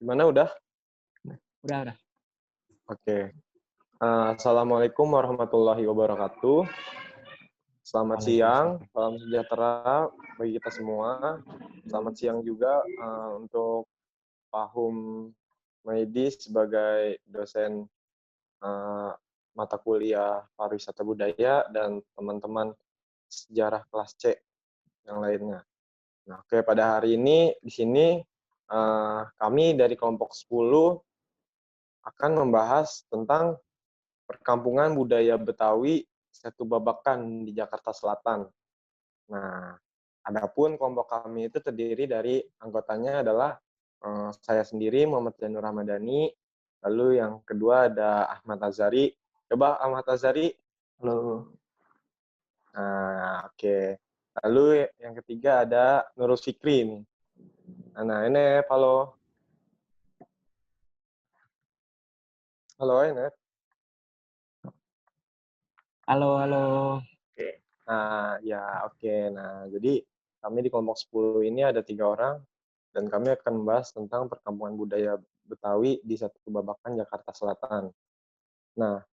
Gimana udah? Udah. Oke. Assalamualaikum warahmatullahi wabarakatuh. Selamat siang, salam sejahtera bagi kita semua. Selamat siang juga untuk Pak Hum Maidi sebagai dosen mata kuliah pariwisata budaya dan teman-teman sejarah kelas C yang lainnya. Nah, oke, pada hari ini di sini kami dari kelompok 10 akan membahas tentang perkampungan budaya Betawi Setu Babakan di Jakarta Selatan. Nah, adapun kelompok kami itu terdiri dari anggotanya adalah saya sendiri Muhammad Zainur Ramadhani, lalu yang kedua ada Ahmad Azhari. Coba Ahmad Azhari. Halo. Nah, oke. Lalu yang ketiga ada Nurul Fikri nih. Nah, ini halo. Halo, Enet. Halo. Oke. Nah, ya oke. Nah, jadi kami di kelompok 10 ini ada 3 orang, dan kami akan membahas tentang perkampungan budaya Betawi di Setu Babakan, Jakarta Selatan. Nah,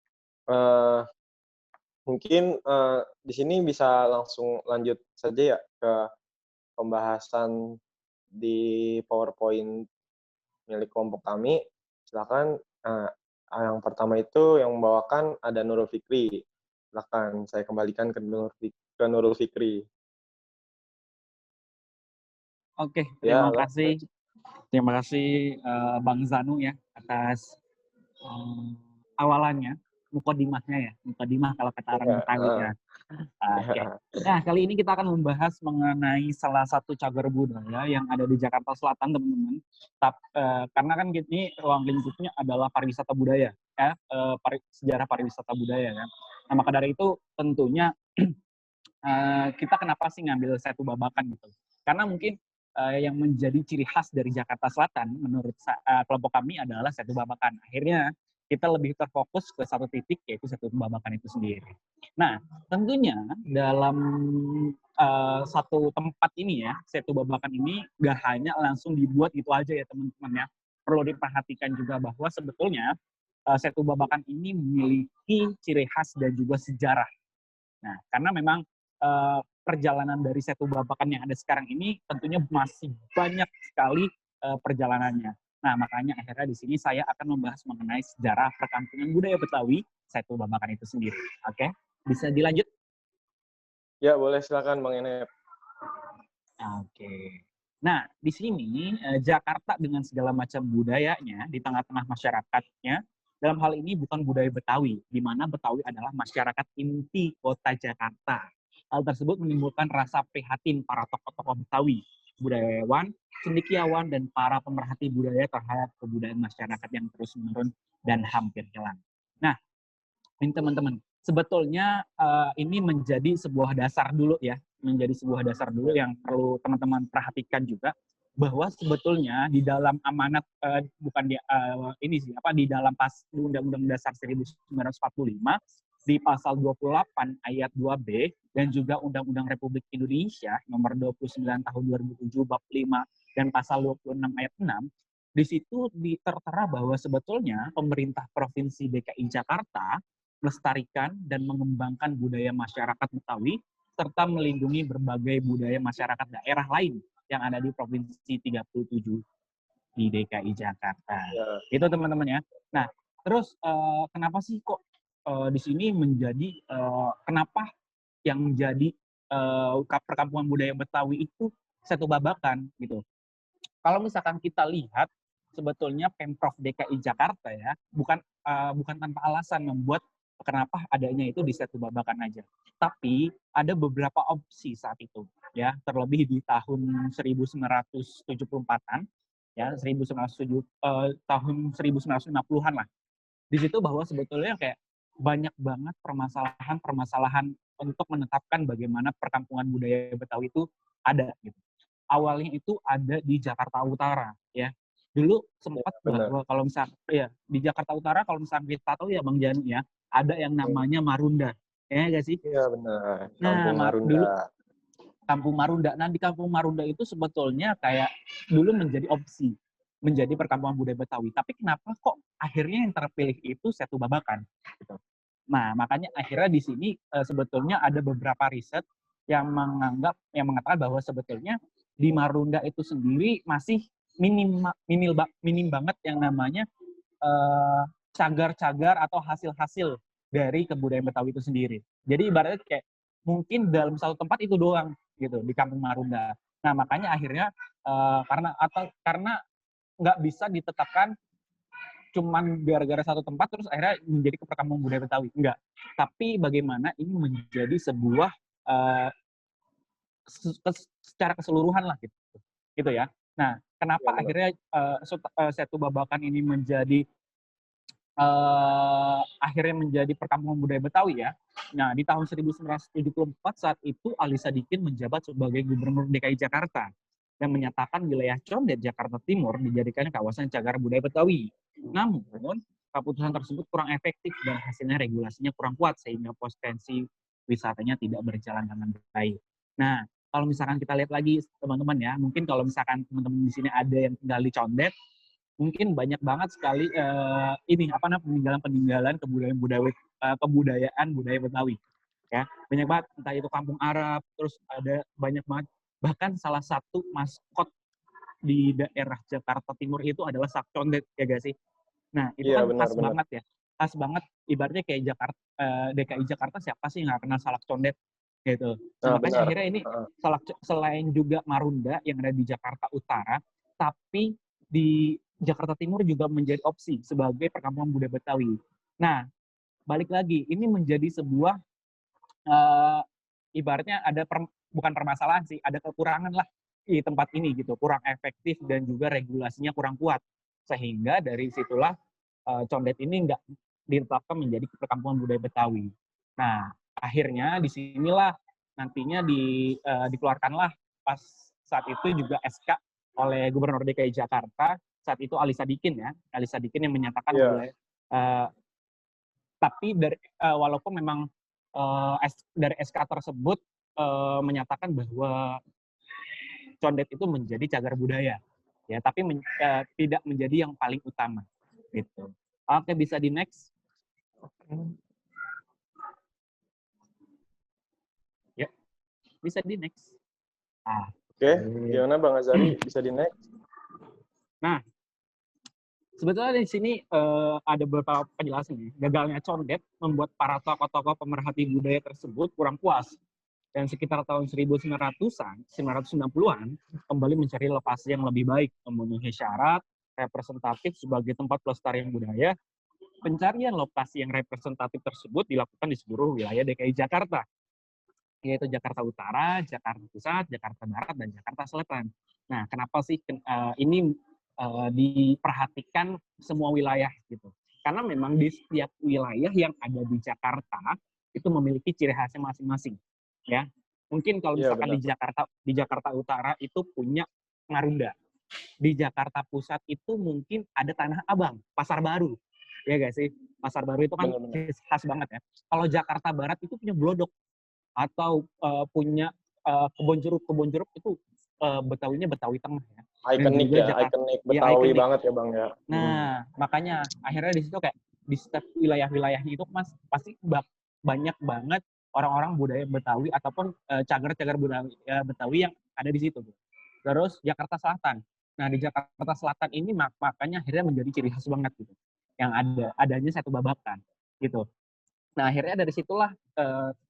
mungkin di sini bisa langsung lanjut saja ya ke pembahasan di PowerPoint milik kelompok kami. Silakan, yang pertama itu yang membawakan ada Nurul Fikri. Silakan saya kembalikan ke Nurul Fikri. Oke, Ya, terima kasih Bang Zanu ya atas awalannya, mukadimahnya ya, mukadimah kalau kata orang Betawi ya. Oke. Nah, kali ini kita akan membahas mengenai salah satu cagar budaya yang ada di Jakarta Selatan, teman-teman. Karena kan ini ruang lingkupnya adalah pariwisata budaya, ya, sejarah pariwisata budaya kan. Nah, maka dari itu tentunya kita kenapa sih ngambil Setu Babakan gitu? Karena mungkin yang menjadi ciri khas dari Jakarta Selatan menurut kelompok kami adalah Setu Babakan. Akhirnya kita lebih terfokus ke satu titik, yaitu Setu Babakan itu sendiri. Nah, tentunya dalam satu tempat ini ya, Setu Babakan ini gak hanya langsung dibuat gitu aja ya teman-teman ya. Perlu diperhatikan juga bahwa sebetulnya Setu Babakan ini memiliki ciri khas dan juga sejarah. Nah, karena memang perjalanan dari Setu Babakan yang ada sekarang ini tentunya masih banyak sekali perjalanannya. Nah, makanya akhirnya di sini saya akan membahas mengenai sejarah perkampungan budaya Betawi Setu Babakan itu sendiri. Oke, bisa dilanjut? Ya, boleh, silakan Bang Enet. Oke. Nah, di sini Jakarta dengan segala macam budayanya di tengah-tengah masyarakatnya, dalam hal ini bukan budaya Betawi, di mana Betawi adalah masyarakat inti kota Jakarta. Hal tersebut menimbulkan rasa prihatin para tokoh-tokoh Betawi, budayawan, cendekiawan, dan para pemerhati budaya terhadap kebudayaan masyarakat yang terus-menerus dan hampir hilang. Nah, ini teman-teman, sebetulnya ini menjadi sebuah dasar dulu ya, yang perlu teman-teman perhatikan juga, bahwa sebetulnya di dalam amanat di dalam Undang-Undang Dasar 1945 di pasal 28 ayat 2B dan juga Undang-Undang Republik Indonesia nomor 29 tahun 2007 bab 5 dan pasal 26 ayat 6, di situ tertera bahwa sebetulnya pemerintah Provinsi DKI Jakarta melestarikan dan mengembangkan budaya masyarakat Betawi serta melindungi berbagai budaya masyarakat daerah lain yang ada di Provinsi 37 di DKI Jakarta. Ya. Itu teman-teman ya. Nah, terus kenapa sih kok di sini menjadi kenapa yang menjadi perkampungan budaya Betawi itu Setu Babakan gitu. Kalau misalkan kita lihat sebetulnya Pemprov DKI Jakarta ya bukan tanpa alasan membuat kenapa adanya itu di Setu Babakan aja. Tapi ada beberapa opsi saat itu ya, terlebih di tahun 1974-an ya, tahun 1950-an lah. Di situ bahwa sebetulnya kayak banyak banget permasalahan untuk menetapkan bagaimana perkampungan budaya Betawi itu ada gitu. Awalnya itu ada di Jakarta Utara ya. Dulu sempat bahwa kalau misalnya ya di Jakarta Utara kalau misalnya kita tahu ya Bang Janu ya, ada yang namanya Marunda. Ya nggak sih? Iya benar. Nah, Marunda. dulu Kampung Marunda. Nah, di Kampung Marunda itu sebetulnya kayak dulu menjadi opsi menjadi perkampungan budaya Betawi. Tapi kenapa kok akhirnya yang terpilih itu Setu Babakan? Gitu. Nah, makanya akhirnya di sini sebetulnya ada beberapa riset yang mengatakan bahwa sebetulnya di Marunda itu sendiri masih minim banget yang namanya cagar-cagar atau hasil-hasil dari kebudayaan Betawi itu sendiri. Jadi ibaratnya kayak mungkin dalam satu tempat itu doang gitu di Kampung Marunda. Nah, makanya akhirnya karena nggak bisa ditetapkan cuman gara-gara satu tempat terus akhirnya menjadi perkampungan budaya Betawi. Enggak. Tapi bagaimana ini menjadi sebuah secara keseluruhan lah gitu. Gitu ya. Nah, kenapa akhirnya Setu Babakan ini akhirnya menjadi perkampungan budaya Betawi ya. Nah, di tahun 1974 saat itu Ali Sadikin menjabat sebagai Gubernur DKI Jakarta dan menyatakan wilayah Condet Jakarta Timur dijadikan kawasan cagar budaya Betawi. Namun, keputusan tersebut kurang efektif dan hasilnya regulasinya kurang kuat sehingga potensi wisatanya tidak berjalan dengan baik. Nah, kalau misalkan kita lihat lagi teman-teman ya, mungkin kalau misalkan teman-teman di sini ada yang tinggal di Condet, mungkin banyak banget sekali peninggalan kebudayaan budaya Betawi ya, banyak banget, entah itu kampung Arab, terus ada banyak banget, bahkan salah satu maskot di daerah Jakarta Timur itu adalah sak condet ya gak sih. Nah itu kan khas banget ya, khas banget, ibaratnya kayak DKI Jakarta siapa sih nggak kenal salak condet gitu. Nah, makanya akhirnya ini selain juga Marunda yang ada di Jakarta Utara, tapi di Jakarta Timur juga menjadi opsi sebagai perkampungan budaya Betawi. Nah, balik lagi, ini menjadi sebuah ibaratnya bukan permasalahan sih, ada kekurangan lah di tempat ini gitu, kurang efektif dan juga regulasinya kurang kuat. Sehingga dari situlah Condet ini nggak ditetapkan menjadi perkampungan budaya Betawi. Nah, akhirnya disinilah nantinya dikeluarkanlah pas saat itu juga SK oleh Gubernur DKI Jakarta, saat itu Ali Sadikin ya, Ali Sadikin yang menyatakan tapi walaupun memang dari SK tersebut menyatakan bahwa Condet itu menjadi cagar budaya, ya, tapi tidak menjadi yang paling utama, gitu. Oke, bisa di next. Ya, bisa di next. Oke, gimana Bang Azari? Bisa di next? Nah, sebetulnya di sini ada beberapa penjelasan nih. Gagalnya Condet membuat para tokoh-tokoh pemerhati budaya tersebut kurang puas. Dan sekitar tahun 1900-an, 1990-an, kembali mencari lokasi yang lebih baik, memenuhi syarat representatif sebagai tempat pelestarian budaya. Pencarian lokasi yang representatif tersebut dilakukan di seluruh wilayah DKI Jakarta, yaitu Jakarta Utara, Jakarta Pusat, Jakarta Barat, dan Jakarta Selatan. Nah, kenapa sih ini diperhatikan semua wilayah gitu? Karena memang di setiap wilayah yang ada di Jakarta itu memiliki ciri khasnya masing-masing. Ya, mungkin kalau misalkan di Jakarta Utara itu punya Marunda, di Jakarta Pusat itu mungkin ada Tanah Abang, Pasar Baru, ya gak sih? Pasar Baru itu kan khas banget ya. Kalau Jakarta Barat itu punya Glodok atau punya kebon jeruk itu Betawinya Betawi Tengah ya. Ikonik ya, ikonik Betawi banget ya Bang ya. Nah, makanya akhirnya di situ kayak di setiap wilayah-wilayahnya itu Mas pasti banyak banget orang-orang budaya Betawi ataupun cagar-cagar budaya Betawi yang ada di situ. Terus Jakarta Selatan. Nah, di Jakarta Selatan ini makanya akhirnya menjadi ciri khas banget gitu. Yang adanya Setu Babakan gitu. Nah, akhirnya dari situlah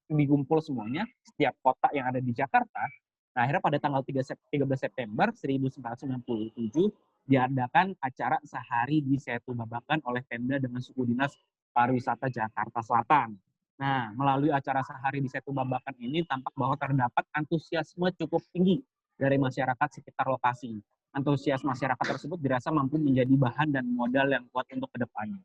dikumpul semuanya setiap kota yang ada di Jakarta. Nah, akhirnya pada tanggal 13 September 1997 diadakan acara sehari di Setu Babakan oleh Pemda dengan suku dinas pariwisata Jakarta Selatan. Nah, melalui acara sehari di Setu Babakan ini tampak bahwa terdapat antusiasme cukup tinggi dari masyarakat sekitar lokasi. Antusias masyarakat tersebut dirasa mampu menjadi bahan dan modal yang kuat untuk kedepannya.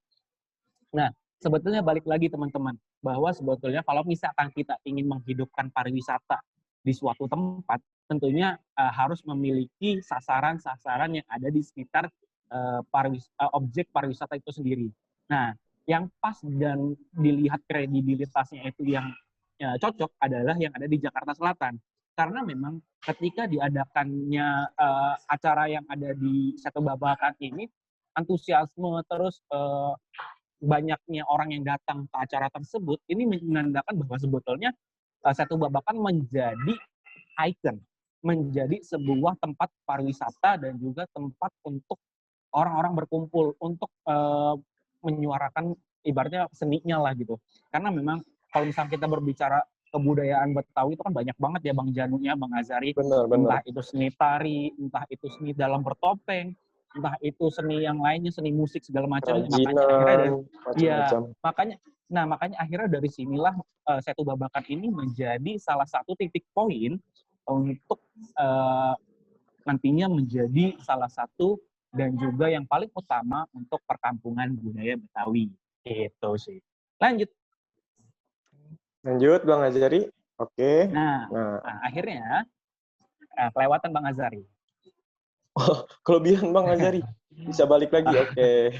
Nah, sebetulnya balik lagi teman-teman, bahwa sebetulnya kalau misalkan kita ingin menghidupkan pariwisata di suatu tempat, tentunya harus memiliki sasaran-sasaran yang ada di sekitar objek pariwisata itu sendiri. Nah, yang pas dan dilihat kredibilitasnya itu yang cocok adalah yang ada di Jakarta Selatan. karena memang ketika diadakannya acara yang ada di Setu Babakan ini, antusiasme terus banyaknya orang yang datang ke acara tersebut, ini menandakan bahwa sebetulnya Setu Babakan menjadi ikon, menjadi sebuah tempat pariwisata dan juga tempat untuk orang-orang berkumpul untuk menyuarakan ibaratnya seninya lah gitu. Karena memang kalau misalnya kita berbicara kebudayaan Betawi itu kan banyak banget ya Bang Janunya, Bang Azari. Benar. Entah itu seni tari, entah itu seni dalam bertopeng, entah itu seni yang lainnya, seni musik segala macam. Makanya akhirnya dari macam-macam. makanya akhirnya dari sinilah Setu Babakan ini menjadi salah satu titik poin untuk nantinya menjadi salah satu dan juga yang paling utama untuk perkampungan budaya Betawi. Itu sih. Lanjut Bang Azari. Oke. Nah, akhirnya kelewatan Bang Azari. Oh, kelebihan Bang Azari. Bisa balik lagi. Oke.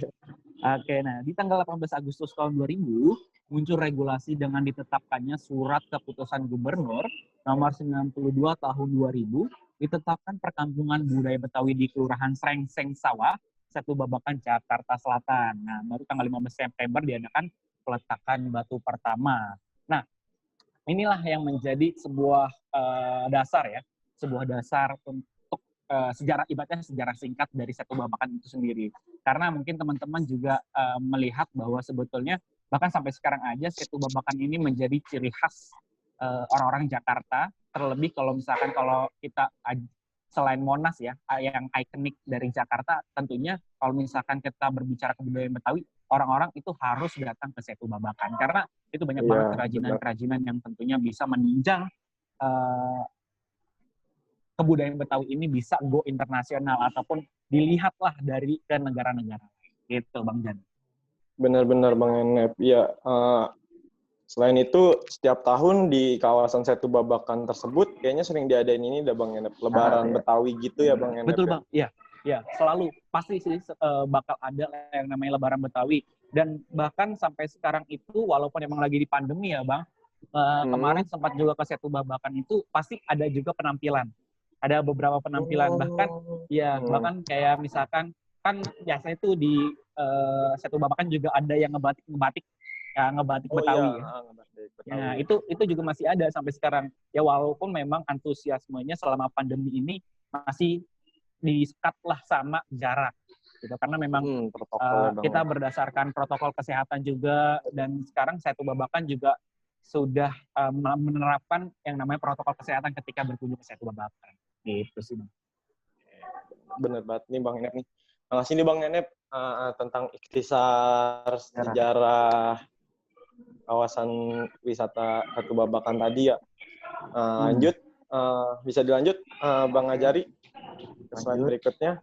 Oke, nah di tanggal 18 Agustus tahun 2000 muncul regulasi dengan ditetapkannya Surat Keputusan Gubernur nomor 92 tahun 2000 ditetapkan perkampungan budaya Betawi di Kelurahan Srengseng Sawah, Setu Babakan, Jakarta Selatan. Nah, baru tanggal 15 September diadakan peletakan batu pertama. Nah, inilah yang menjadi sebuah dasar ya, sebuah dasar untuk sejarah singkat dari Setu Babakan itu sendiri. Karena mungkin teman-teman juga melihat bahwa sebetulnya bahkan sampai sekarang aja Setu Babakan ini menjadi ciri khas orang-orang Jakarta. Terlebih kalau misalkan kalau kita selain Monas ya, yang ikonik dari Jakarta, tentunya kalau misalkan kita berbicara kebudayaan Betawi, orang-orang itu harus datang ke Setu Babakan. Karena itu banyak banget kerajinan-kerajinan yang tentunya bisa menunjang kebudayaan Betawi ini bisa go internasional ataupun dilihatlah dari ke negara-negara lain. Gitu, Bang Jan. Benar-benar Bang Enep. Ya, selain itu setiap tahun di kawasan Setu Babakan tersebut kayaknya sering diadain ini dah Bang Enep, Lebaran Betawi gitu ya Bang Enep. Betul Bang, iya. Ya, selalu pasti sih bakal ada yang namanya Lebaran Betawi. Dan bahkan sampai sekarang itu walaupun emang lagi di pandemi ya Bang, kemarin sempat juga ke Setu Babakan itu pasti ada juga penampilan. Ada beberapa penampilan bahkan bahkan kayak misalkan kan biasanya itu di Setu Babakan juga ada yang ngebatik Betawi ya. Ngebatik Betawi. Nah, itu juga masih ada sampai sekarang. Ya walaupun memang antusiasmenya selama pandemi ini masih di-sekat lah sama jarak gitu. Karena memang kita berdasarkan protokol kesehatan juga dan sekarang Setu Babakan juga sudah menerapkan yang namanya protokol kesehatan ketika berkunjung ke Setu Babakan. Gitu sih, Bang. Bener banget nih Bang Enep nih. Sini Bang Enep tentang ikhtisar sejarah kawasan wisata Setu Babakan tadi ya. Lanjut, bisa dilanjut Bang Azari ke slide berikutnya.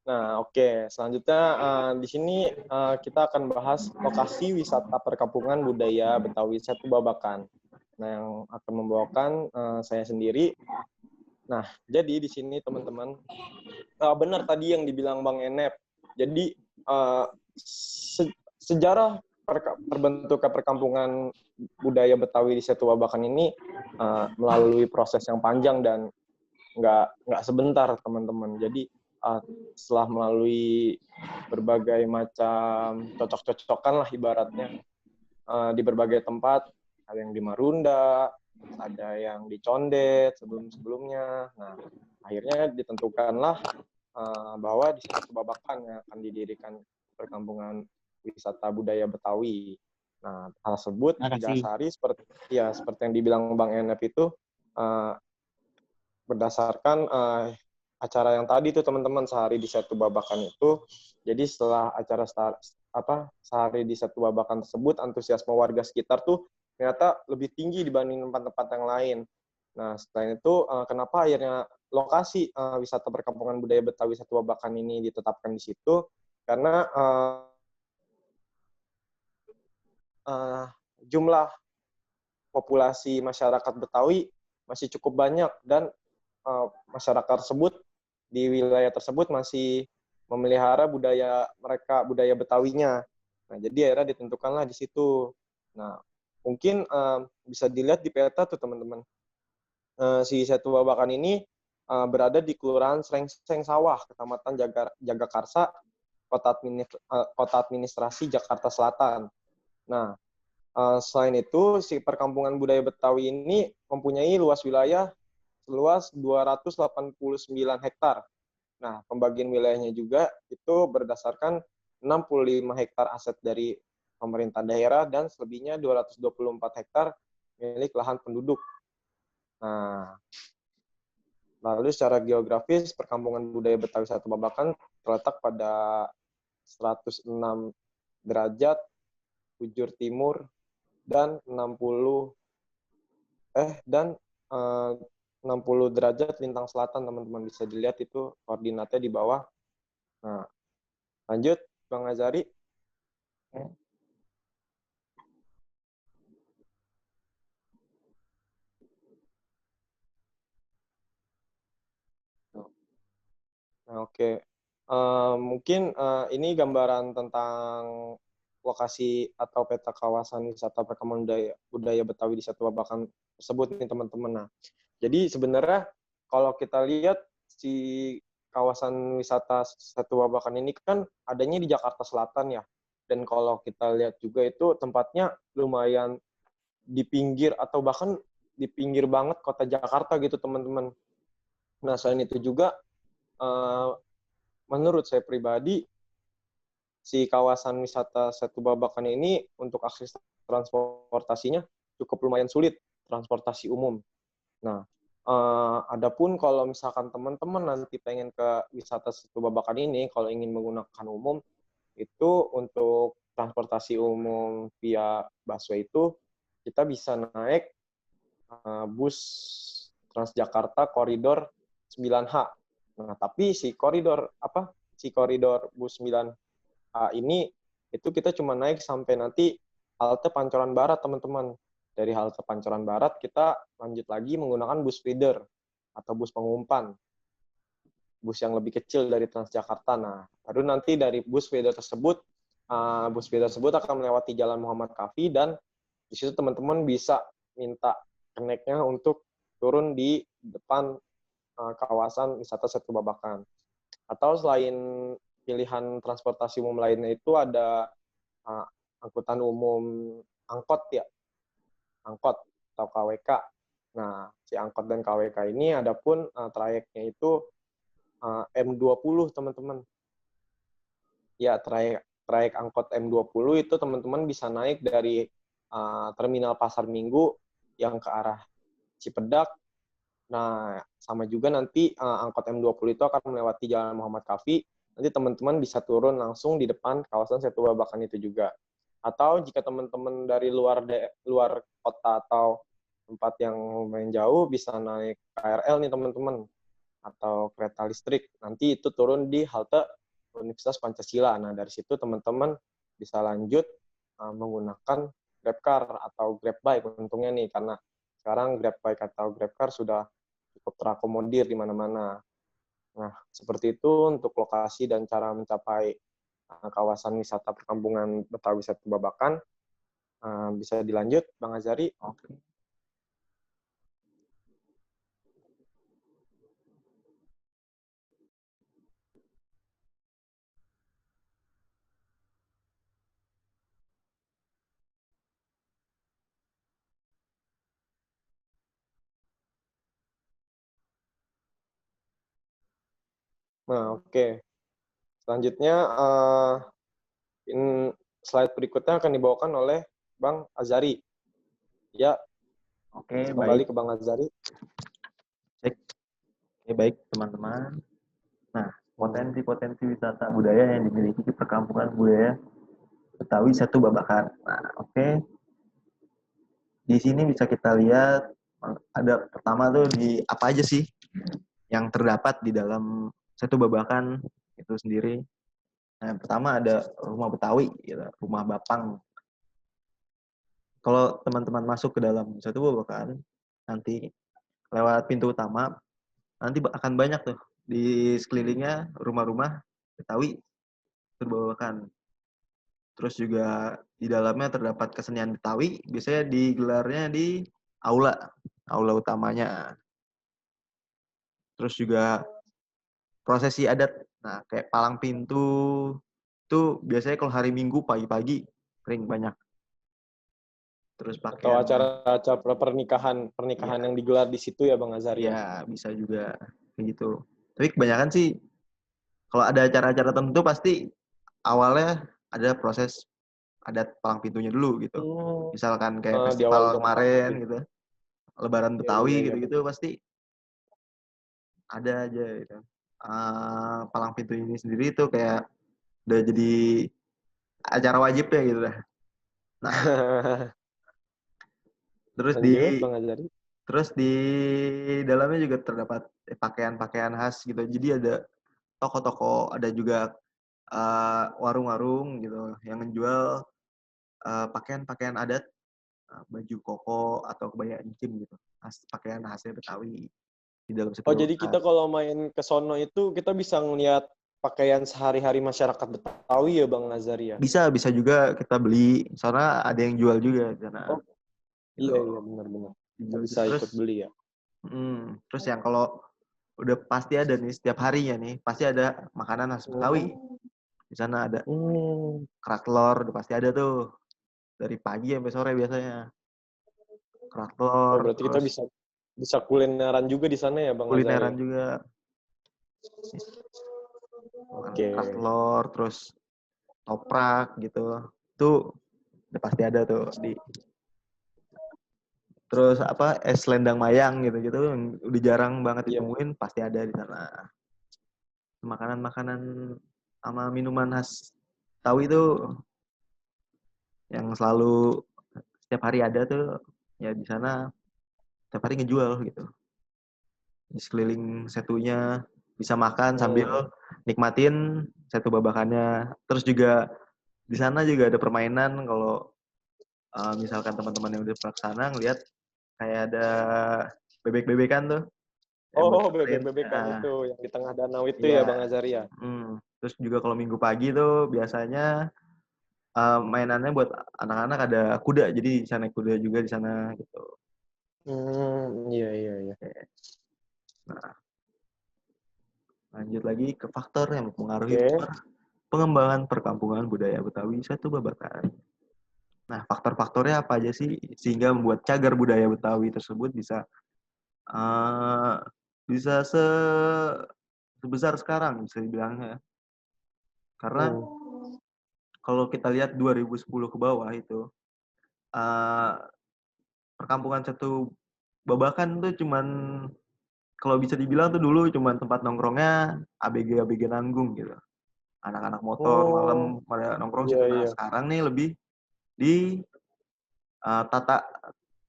Nah, oke. Selanjutnya di sini kita akan bahas lokasi wisata perkampungan budaya Betawi Setu Babakan. Nah, yang akan membawakan saya sendiri. Nah, jadi di sini teman-teman, benar tadi yang dibilang Bang Enep. Jadi sejarah terbentuknya perkampungan budaya Betawi di Setu Babakan ini melalui proses yang panjang dan nggak sebentar teman-teman. Jadi setelah melalui berbagai macam cocok-cocokan lah ibaratnya di berbagai tempat, ada yang di Marunda, ada yang di Condet sebelum-sebelumnya. Nah, akhirnya ditentukanlah bahwa di Setu Babakan yang akan didirikan perkampungan wisata budaya Betawi. Nah, hal tersebut didasari seperti yang dibilang Bang Enep itu berdasarkan acara yang tadi tuh teman-teman sehari di Setu Babakan itu. Jadi setelah acara sehari di Setu Babakan tersebut, antusiasme warga sekitar tuh ternyata lebih tinggi dibanding tempat-tempat yang lain. Nah, selain itu kenapa akhirnya lokasi wisata perkampungan budaya Betawi Setu Babakan ini ditetapkan di situ? Karena jumlah populasi masyarakat Betawi masih cukup banyak dan masyarakat tersebut di wilayah tersebut masih memelihara budaya Betawinya. Nah, jadi akhirnya ditentukanlah di situ. Nah, mungkin bisa dilihat di peta tuh teman-teman. Si Setu Babakan ini berada di Kelurahan Srengseng Sawah, Kecamatan Jagakarsa, Kota Administrasi Jakarta Selatan. Nah, selain itu, si perkampungan budaya Betawi ini mempunyai luas wilayah seluas 289 hektar. Nah, pembagian wilayahnya juga itu berdasarkan 65 hektar aset dari pemerintah daerah dan selebihnya 224 hektar milik lahan penduduk. Nah, lalu secara geografis, perkampungan budaya Betawi Satu Babakan terletak pada 106 derajat bujur timur dan 60 derajat lintang selatan, teman-teman bisa dilihat itu koordinatnya di bawah. Nah, lanjut Bang Azari. Nah, oke. Mungkin ini gambaran tentang lokasi atau peta kawasan wisata perkembangan budaya Betawi di Satu Babakan tersebut nih teman-teman. Nah, jadi sebenarnya kalau kita lihat si kawasan wisata Satu Babakan ini kan adanya di Jakarta Selatan ya. Dan kalau kita lihat juga itu tempatnya lumayan di pinggir atau bahkan di pinggir banget kota Jakarta gitu teman-teman. Nah, selain itu juga menurut saya pribadi, si kawasan wisata Setu Babakan ini untuk akses transportasinya cukup lumayan sulit, transportasi umum. Nah, adapun kalau misalkan teman-teman nanti pengen ke wisata Setu Babakan ini, kalau ingin menggunakan umum, itu untuk transportasi umum via busway itu, kita bisa naik bus Transjakarta koridor 9H. Nah, tapi si koridor bus 9H ini itu kita cuma naik sampai nanti halte Pancoran Barat, teman-teman. Dari halte Pancoran Barat kita lanjut lagi menggunakan bus feeder atau bus pengumpan. Bus yang lebih kecil dari Transjakarta. Nah, baru nanti dari bus feeder tersebut akan melewati Jalan Muhammad Kafi dan di situ teman-teman bisa minta keneknya untuk turun di depan kawasan wisata Setu Babakan. Atau selain pilihan transportasi umum lainnya itu ada angkutan umum angkot ya, angkot atau KWK. Nah, si angkot dan KWK ini adapun trayeknya itu M20 teman-teman. Ya, trayek angkot M20 itu teman-teman bisa naik dari terminal Pasar Minggu yang ke arah Cipedak. Nah, sama juga nanti angkot M20 itu akan melewati Jalan Muhammad Kafi. Nanti teman-teman bisa turun langsung di depan kawasan Setu Babakan itu juga. Atau jika teman-teman dari luar kota atau tempat yang lumayan jauh, bisa naik KRL nih teman-teman. Atau kereta listrik. Nanti itu turun di halte Universitas Pancasila. Nah, dari situ teman-teman bisa lanjut menggunakan GrabCar atau GrabBike untungnya nih, karena sekarang GrabBike atau GrabCar sudah cukup terakomodir di mana-mana. Nah, seperti itu untuk lokasi dan cara mencapai kawasan wisata perkampungan Betawi Satu Babakan. Bisa dilanjut, Bang Azari. Oke. Nah, oke. Selanjutnya, slide berikutnya akan dibawakan oleh Bang Azari. Ya, Oke, kembali baik. ke Bang Azari. Oke, baik teman-teman. Nah, potensi-potensi wisata budaya yang dimiliki di perkampungan budaya Betawi Satu Babakan. Nah, oke. Di sini bisa kita lihat ada pertama tuh di apa aja sih yang terdapat di dalam Satu Babakan itu sendiri. Nah, yang pertama ada rumah Betawi, gitu, rumah Bapang. Kalau teman-teman masuk ke dalam Satu Babakan, nanti lewat pintu utama, nanti akan banyak tuh di sekelilingnya rumah-rumah Betawi Satu Babakan. Terus juga di dalamnya terdapat kesenian Betawi, biasanya digelarnya di aula, aula utamanya. Terus juga prosesi adat. Nah, kayak palang pintu itu biasanya kalau hari Minggu pagi-pagi sering banyak. Terus Atau pakaian acara-acara pernikahan ya, yang digelar di situ ya Bang Azhar ya. ya bisa juga kayak gitu. Tapi kebanyakan sih kalau ada acara-acara tertentu pasti awalnya ada proses adat palang pintunya dulu gitu. Misalkan kayak Di awal festival zaman palang kemarin pintu. gitu, Lebaran Iya, iya, Betawi iya. gitu-gitu pasti ada aja gitu. Palang pintu ini sendiri tuh kayak udah jadi acara wajib ya gitu dah. Nah, terus Lanjut di Bang Azhar. terus di dalamnya juga terdapat pakaian-pakaian khas gitu. Jadi ada toko-toko, ada juga warung-warung gitu yang menjual pakaian-pakaian adat, baju koko atau kebaya encim gitu. Pakaian khasnya Betawi di dalam Oh, satu jadi bangunan. kita kalau main ke sono itu kita bisa ngeliat pakaian sehari-hari masyarakat Betawi ya Bang Azhar ya. Bisa juga kita beli, soalnya ada yang jual juga di sana. Oh, Gitu. iya iya benar-benar. Kita Dijual bisa juga. ikut beli ya. Terus yang kalau udah pasti ada nih setiap harinya nih, pasti ada makanan khas Betawi. Di sana ada kerak telur, udah pasti ada tuh. Dari pagi sampai sore biasanya. Kerak telur, Oh, berarti kita terus bisa bisa kulineran juga di sana ya Bang Azhar ya. kulineran juga. Oke. Kerak telur, terus toprak gitu. Itu udah pasti ada tuh di. Terus apa es lendang mayang gitu-gitu yang udah jarang banget Iya. ditemuin pasti ada di sana. Makanan-makanan sama minuman khas Tawi itu yang selalu setiap hari ada tuh ya di sana setiap hari ngejual gitu. Di sekeliling setunya bisa makan sambil nikmatin setu babakannya. Terus juga di sana juga ada permainan kalau misalkan teman-teman yang udah pernah ke sana ngelihat kayak ada bebek-bebekan tuh yang buat Oh, main. bebek-bebekan itu yang di tengah danau itu Iya. ya Bang Azhar ya. Terus juga kalau minggu pagi tuh biasanya mainannya buat anak-anak ada kuda, jadi bisa naik kuda juga di sana gitu. Iya iya iya. Nah, lanjut lagi ke faktor yang mempengaruhi Oke. pengembangan perkampungan budaya Betawi Setu Babakan. Nah, faktor-faktornya apa aja sih sehingga membuat cagar budaya Betawi tersebut bisa uh, bisa sebesar sekarang bisa dibilangnya. Karena kalau kita lihat 2010 ke bawah itu uh, perkampungan Setu Babakan tuh cuman kalau bisa dibilang tuh dulu cuman tempat nongkrongnya ABG nanggung gitu. Anak-anak motor Oh, malam pada nongkrong iya situ. Nah, iya. sekarang nih lebih di tata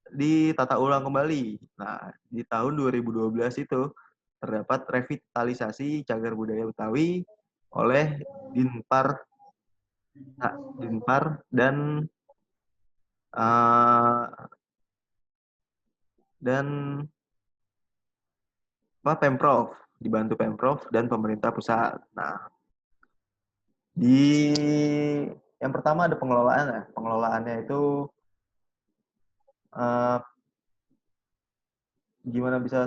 ditata ulang kembali. Nah, di tahun 2012 itu terdapat revitalisasi cagar budaya Betawi oleh Dinpar Dinpar uh, dan Pemprov, dibantu Pemprov dan pemerintah pusat. Nah, di yang pertama ada pengelolaan ya. Pengelolaannya itu uh, gimana bisa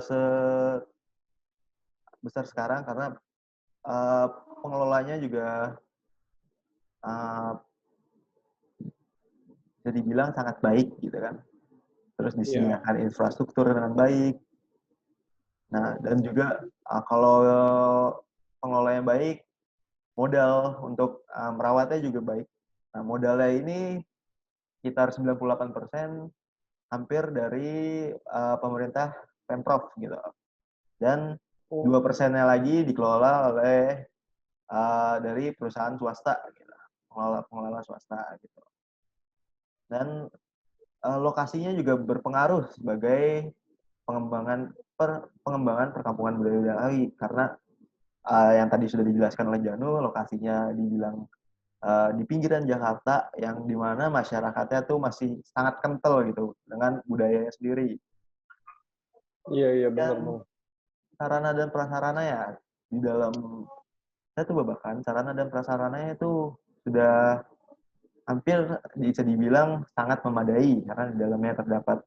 sebesar sekarang karena uh, pengelolanya juga uh, bisa dibilang sangat baik gitu kan. Terus Iya. disediakan infrastruktur dengan baik. Nah, dan juga kalau pengelola yang baik, modal untuk merawatnya juga baik. Nah, modalnya ini sekitar 98% hampir dari pemerintah Pemprov gitu. Dan 2%-nya lagi dikelola oleh dari perusahaan swasta gitu. Pengelola swasta gitu. Dan lokasinya juga berpengaruh sebagai pengembangan perkampungan budaya Betawi karena yang tadi sudah dijelaskan oleh Janu, lokasinya dibilang di pinggiran Jakarta yang dimana masyarakatnya tuh masih sangat kental gitu dengan budayanya sendiri. Iya iya benar Dan Bang. sarana dan prasarana ya di dalam Setu Babakan, sarana dan prasarananya itu sudah hampir bisa dibilang sangat memadai karena di dalamnya terdapat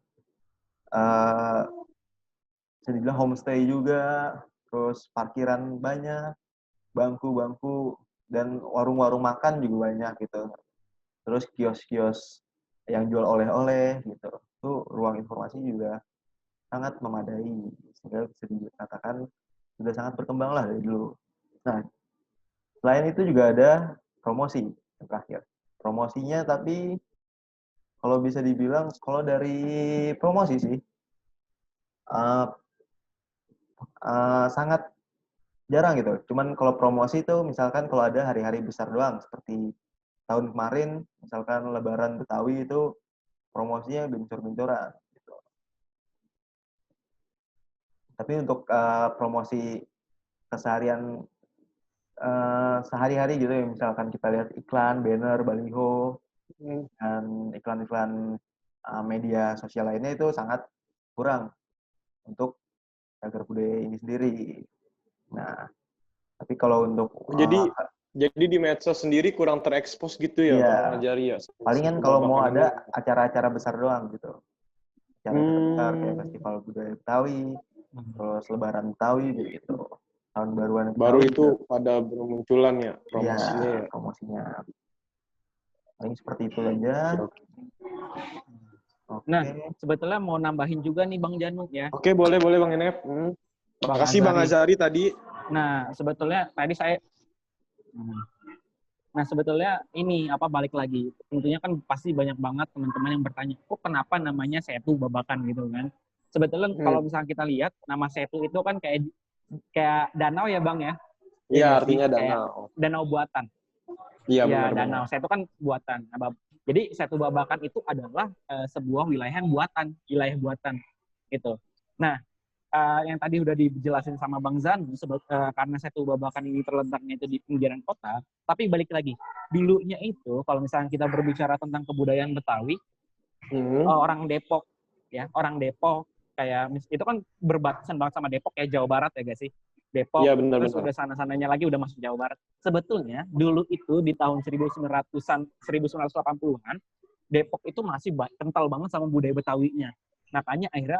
eh, bisa dibilang homestay juga, terus parkiran banyak, bangku-bangku, dan warung-warung makan juga banyak gitu. Terus kios-kios yang jual oleh-oleh gitu. Itu ruang informasi juga sangat memadai. Sehingga bisa dikatakan sudah sangat berkembang lah dari dulu. Nah, selain itu juga ada promosi yang terakhir. Promosinya tapi kalau bisa dibilang, kalau dari promosi sih, uh, sangat jarang gitu. Cuman kalau promosi itu misalkan kalau ada hari-hari besar doang, seperti tahun kemarin, misalkan Lebaran Betawi itu promosinya gencor-gencoran. Gitu. Tapi untuk promosi keseharian sehari-hari gitu ya, misalkan kita lihat iklan, banner, baliho, dan iklan-iklan media sosial lainnya itu sangat kurang untuk cagar budaya ini sendiri. Nah, tapi kalau untuk jadi di medsos sendiri kurang terekspos gitu ya, iya, Bang Azari ya. palingan kalau mau ada acara-acara besar doang gitu. Acara besar kayak festival budaya Betawi, terus Lebaran Betawi gitu. Tahun baruan Betawi. Baru itu juga pada bermunculan ya promosinya ya. Promosinya. Paling seperti itu aja. Nah, sebetulnya mau nambahin juga nih Bang Janu ya. Oke, boleh Bang Enep. Makasih Bang Azari tadi. Nah, sebetulnya tadi saya sebetulnya ini balik lagi. Tentunya kan pasti banyak banget teman-teman yang bertanya, kok kenapa namanya Setu Babakan gitu kan. Sebetulnya kalau misalnya kita lihat nama Setu itu kan kayak danau ya Bang ya. Iya, artinya danau. Danau buatan. Iya, danau. Setu kan buatan. Jadi Setu Babakan itu adalah sebuah wilayah buatan gitu. Nah, yang tadi udah dijelasin sama Bang Zanu, karena Setu Babakan ini terletaknya itu di pinggiran kota, tapi balik lagi, dulunya itu kalau misalnya kita berbicara tentang kebudayaan Betawi, orang Depok kayak itu kan berbatasan banget sama Depok ya, Jawa Barat ya guys sih. Depok, ya, bener, terus udah sana-sananya lagi udah masuk Jawa Barat. Sebetulnya dulu itu di tahun 1980-an, Depok itu masih kental banget sama budaya Betawinya. Makanya akhirnya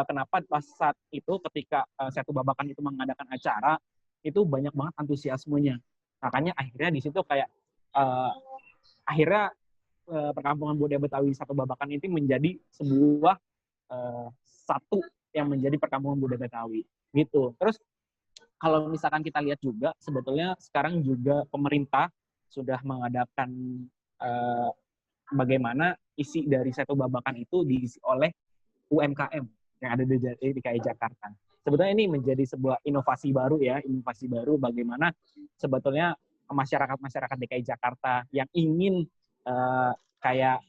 kenapa pas saat itu ketika Setu Babakan itu mengadakan acara, itu banyak banget antusiasmenya. Makanya akhirnya di situ kayak akhirnya perkampungan budaya Betawi Setu Babakan itu menjadi sebuah satu yang menjadi perkampungan budaya Betawi gitu. Terus kalau misalkan kita lihat juga sebetulnya sekarang juga pemerintah sudah mengadakan bagaimana isi dari Setu Babakan itu diisi oleh UMKM yang ada di DKI Jakarta. Sebetulnya ini menjadi sebuah inovasi baru bagaimana sebetulnya masyarakat DKI Jakarta yang ingin kayak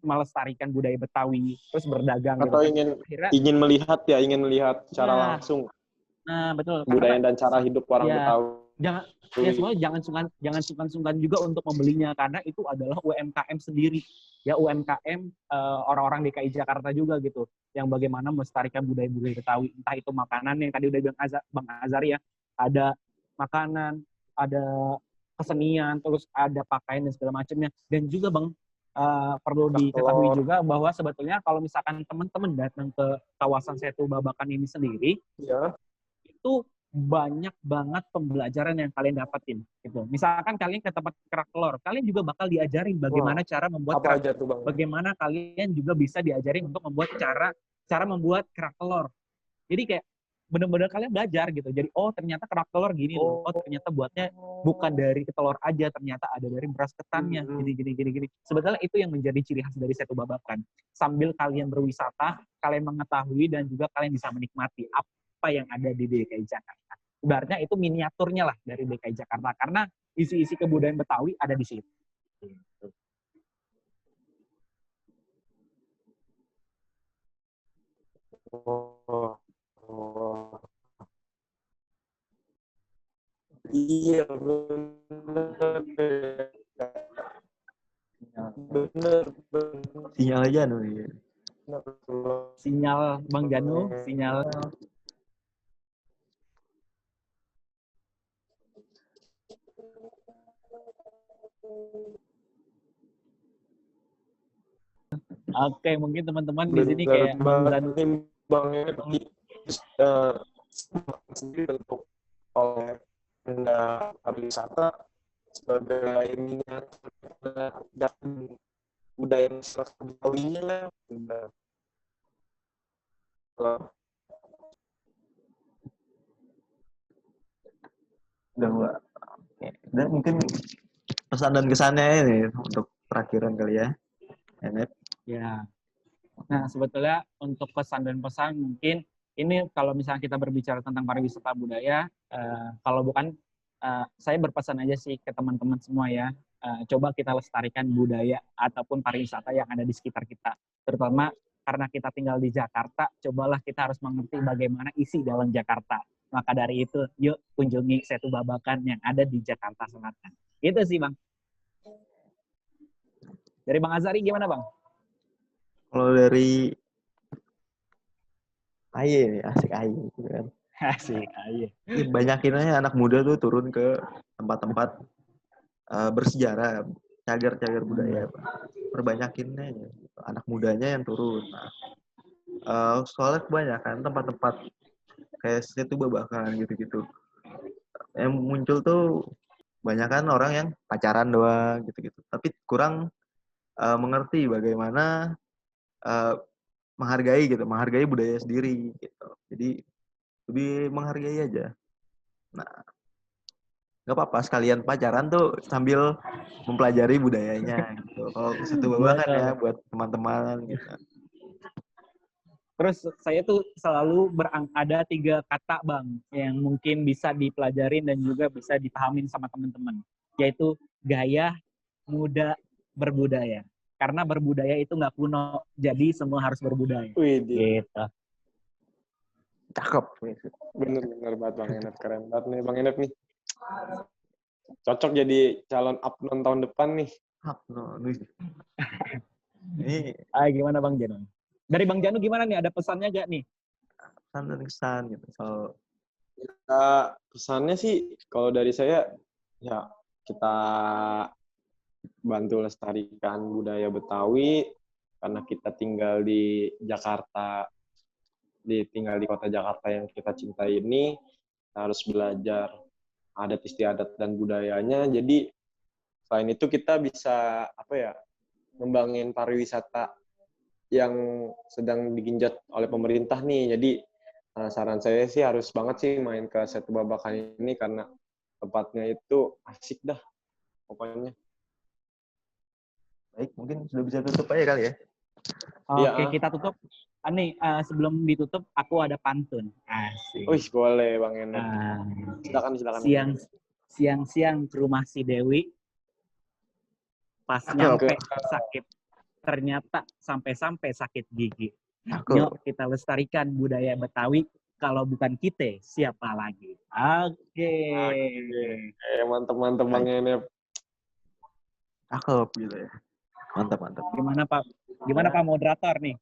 melestarikan budaya Betawi, terus berdagang atau gitu. ingin melihat secara langsung. Nah, betul. Budaya dan cara hidup orang Betawi. Jangan sungkan juga untuk membelinya karena itu adalah UMKM sendiri. Ya UMKM orang-orang DKI Jakarta juga gitu. Yang bagaimana melestarikan budaya-budaya Betawi. Entah itu makanan yang tadi udah bilang Bang Azari ya. Ada makanan, ada kesenian, terus ada pakaian dan segala macamnya. Dan juga Bang, perlu diketahui juga bahwa sebetulnya kalau misalkan teman-teman datang ke kawasan Setu Babakan ini sendiri, itu banyak banget pembelajaran yang kalian dapetin gitu. Misalkan kalian ke tempat kerak telur, kalian juga bakal diajarin bagaimana cara membuat bagaimana kalian juga bisa diajarin untuk membuat cara membuat kerak telur. Jadi kayak benar-benar kalian belajar gitu. Jadi ternyata kerak telur gini loh. Ternyata buatnya bukan dari telur aja, ternyata ada dari beras ketannya. Gini. Sebetulnya itu yang menjadi ciri khas dari Setu Babakan. Sambil kalian berwisata, kalian mengetahui dan juga kalian bisa menikmati apa yang ada di DKI Jakarta. Ibaratnya itu miniaturnya lah dari DKI Jakarta karena isi-isi kebudayaan Betawi ada di situ. Iya, bener. Sinyal aja nih. Sinyal Bang Janu, sinyal. Oke, mungkin teman-teman di sini Benar kayak Bang banget Zanu. nih Bang Enet. Sendiri bentuk oleh benda pariwisata sebagai ininya dan budaya masyarakat Betawinya lah. Benar. Udah gua. Oke. Dan mungkin pesan dan kesannya ini untuk terakhiran kali ya. Enet. Ya. Nah, sebetulnya untuk pesan dan pesan mungkin ini kalau misalnya kita berbicara tentang pariwisata budaya, kalau bukan saya berpesan aja sih ke teman-teman semua ya, coba kita lestarikan budaya ataupun pariwisata yang ada di sekitar kita. Terutama karena kita tinggal di Jakarta, cobalah kita harus mengerti bagaimana isi dalam Jakarta. Maka dari itu, yuk kunjungi Setu Babakan yang ada di Jakarta Selatan. Itu sih, Bang. Dari Bang Azari gimana, Bang? Kalau dari AY nih, asik AY gitu kan. Asik, aja. Banyakin aja anak muda tuh turun ke tempat-tempat bersejarah, cagar-cagar budaya. Perbanyakin aja anak mudanya yang turun. Nah, soalnya kebanyakan tempat-tempat kayak Setu Babakan gitu-gitu. Yang muncul tuh banyakan orang yang pacaran doang gitu-gitu. Tapi kurang mengerti bagaimana menghargai budaya sendiri gitu. Jadi lebih menghargai aja. Nah, nggak apa-apa sekalian pacaran tuh sambil mempelajari budayanya gitu. Kalau ke Setu Babakan ya Betul. buat teman-teman gitu. Terus saya tuh selalu ada 3 kata, Bang, yang mungkin bisa dipelajarin dan juga bisa dipahamin sama teman-teman. Yaitu gaya, muda, berbudaya. Karena berbudaya itu nggak kuno, jadi semua harus berbudaya. Wih, Gitu. Cakep. bener banget Bang Enet, keren banget nih Bang Enet nih. Cocok jadi calon upnon tahun depan nih. Ini Gimana Bang Janu? Dari Bang Janu gimana nih? Ada pesannya gak nih? pesan dan kesan gitu. So, Pesannya sih kalau dari saya ya kita bantu lestarikan budaya Betawi karena kita tinggal di Jakarta, tinggal di kota Jakarta yang kita cintai ini, kita harus belajar adat istiadat dan budayanya. Jadi selain itu kita bisa ngembangin pariwisata yang sedang digenjot oleh pemerintah nih. Jadi saran saya sih harus banget sih main ke Setu Babakan ini karena tempatnya itu asik dah pokoknya. baik, mungkin sudah bisa tutup aja kali ya. Oke, kita tutup. Sebelum ditutup, aku ada pantun. Asik. Wih, boleh Bang Enet. Silakan. Siang-siang ke rumah si Dewi, pas nyampe sakit, ternyata sampai-sampai sakit gigi. Yuk kita lestarikan budaya Betawi. Kalau bukan kita, siapa lagi? Oke. Mantap Bang Enet. Cakep gitu ya. Mantap. Gimana Pak moderator nih?